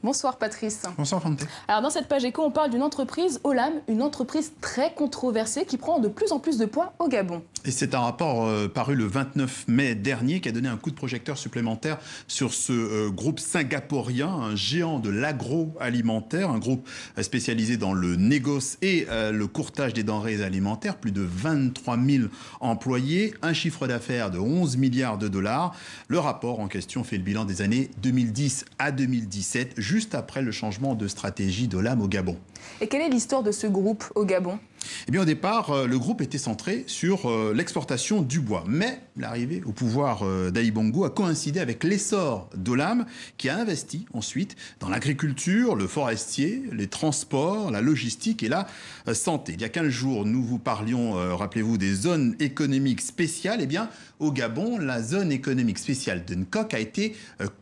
Bonsoir Patrice. Bonsoir Fante. Alors dans cette page éco, on parle d'une entreprise, Olam, une entreprise très controversée qui prend de plus en plus de poids au Gabon. Et c'est un rapport paru le 29 mai dernier qui a donné un coup de projecteur supplémentaire sur ce groupe singapourien, un géant de l'agroalimentaire, un groupe spécialisé dans le négoce et le courtage des denrées alimentaires, plus de 23 000 employés, un chiffre d'affaires de 11 milliards de dollars. Le rapport en question fait le bilan des années 2010 à 2017, juste après le changement de stratégie d'Olam au Gabon. Et quelle est l'histoire de ce groupe au Gabon ? Eh bien, au départ, le groupe était centré sur l'exportation du bois. Mais l'arrivée au pouvoir d'Ali Bongo a coïncidé avec l'essor d'Olam, qui a investi ensuite dans l'agriculture, le forestier, les transports, la logistique et la santé. Il y a 15 jours, nous vous parlions, rappelez-vous, des zones économiques spéciales. Eh bien, au Gabon, la zone économique spéciale de Nkok a été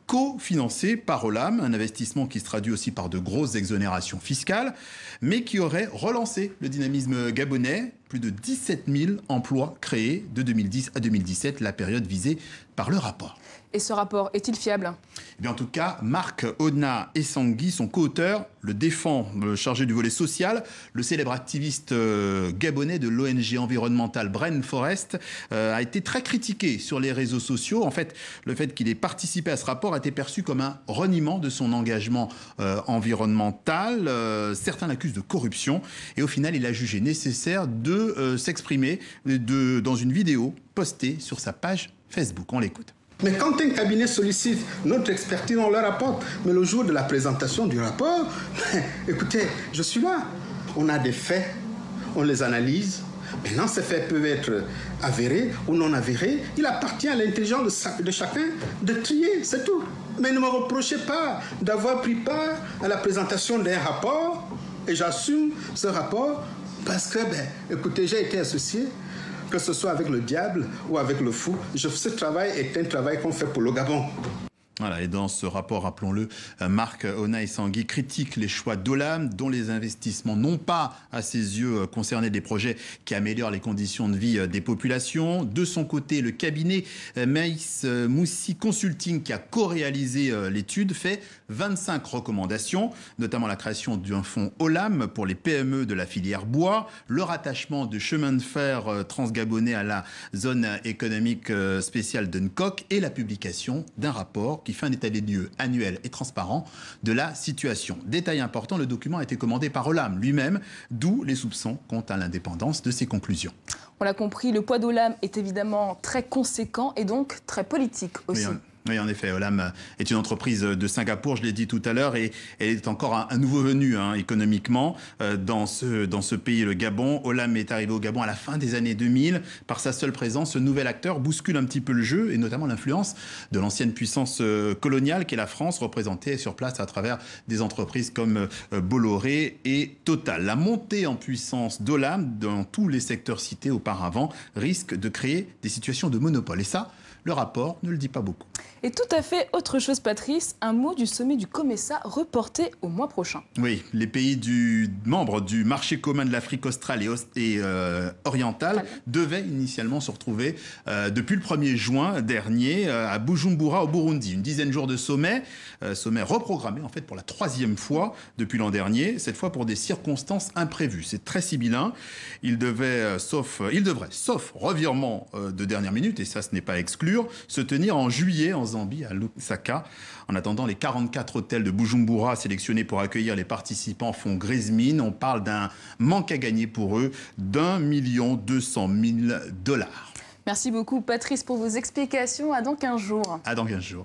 cofinancée par Olam, un investissement qui se traduit aussi par de grosses exonérations fiscales, mais qui aurait relancé le dynamisme gabonais. Plus de 17 000 emplois créés de 2010 à 2017, la période visée par le rapport. Et ce rapport est-il fiable ? Eh bien, en tout cas, Marc Ona Essangui, son co-auteur, le défend, chargé du volet social. Le célèbre activiste gabonais de l'ONG environnementale Brain Forest a été très critiqué sur les réseaux sociaux. En fait, le fait qu'il ait participé à ce rapport a été perçu comme un reniement de son engagement environnemental. Certains l'accusent de corruption et au final, il a jugé nécessaire de s'exprimer dans une vidéo postée sur sa page Facebook. On l'écoute. Mais quand un cabinet sollicite notre expertise, on leur apporte. Mais le jour de la présentation du rapport, écoutez, je suis là. On a des faits, on les analyse. Maintenant, ces faits peuvent être avérés ou non avérés. Il appartient à l'intelligence de chacun de trier, c'est tout. Mais ne me reprochez pas d'avoir pris part à la présentation d'un rapport. Et j'assume ce rapport parce que, écoutez, j'ai été associé, que ce soit avec le diable ou avec le fou. Ce travail est un travail qu'on fait pour le Gabon. Voilà, et dans ce rapport, rappelons-le, Marc Ona Essangui critique les choix d'Olam, dont les investissements n'ont pas, à ses yeux, concerné des projets qui améliorent les conditions de vie des populations. De son côté, le cabinet Maïs Moussi Consulting, qui a co-réalisé l'étude, fait 25 recommandations, notamment la création d'un fonds Olam pour les PME de la filière bois, le rattachement de chemin de fer transgabonais à la zone économique spéciale de Nkok et la publication d'un rapport qui fait un état des lieux annuel et transparent de la situation. Détail important, le document a été commandé par Olam lui-même, d'où les soupçons quant à l'indépendance de ses conclusions. On l'a compris, le poids d'Olam est évidemment très conséquent et donc très politique aussi. Oui, en effet, Olam est une entreprise de Singapour, je l'ai dit tout à l'heure, et elle est encore un nouveau venu économiquement dans ce pays, le Gabon. Olam est arrivé au Gabon à la fin des années 2000. Par sa seule présence, ce nouvel acteur bouscule un petit peu le jeu, et notamment l'influence de l'ancienne puissance coloniale qu'est la France, représentée sur place à travers des entreprises comme Bolloré et Total. La montée en puissance d'Olam dans tous les secteurs cités auparavant risque de créer des situations de monopole. Et ça, le rapport ne le dit pas beaucoup. Et tout à fait autre chose, Patrice, un mot du sommet du COMESA reporté au mois prochain. Oui, les pays membres du marché commun de l'Afrique australe et orientale devaient initialement se retrouver depuis le 1er juin dernier à Bujumbura au Burundi. Une dizaine de jours de sommet reprogrammé en fait pour la 3e fois depuis l'an dernier, cette fois pour des circonstances imprévues. C'est très sibyllin. Il devrait, sauf revirement de dernière minute, et ça ce n'est pas à exclure, se tenir en juillet en Zambie, à Lusaka. En attendant, les 44 hôtels de Bujumbura sélectionnés pour accueillir les participants font grise mine. On parle d'un manque à gagner pour eux d'1 200 000 $. Merci beaucoup, Patrice, pour vos explications. À dans 15 jours. À dans 15 jours.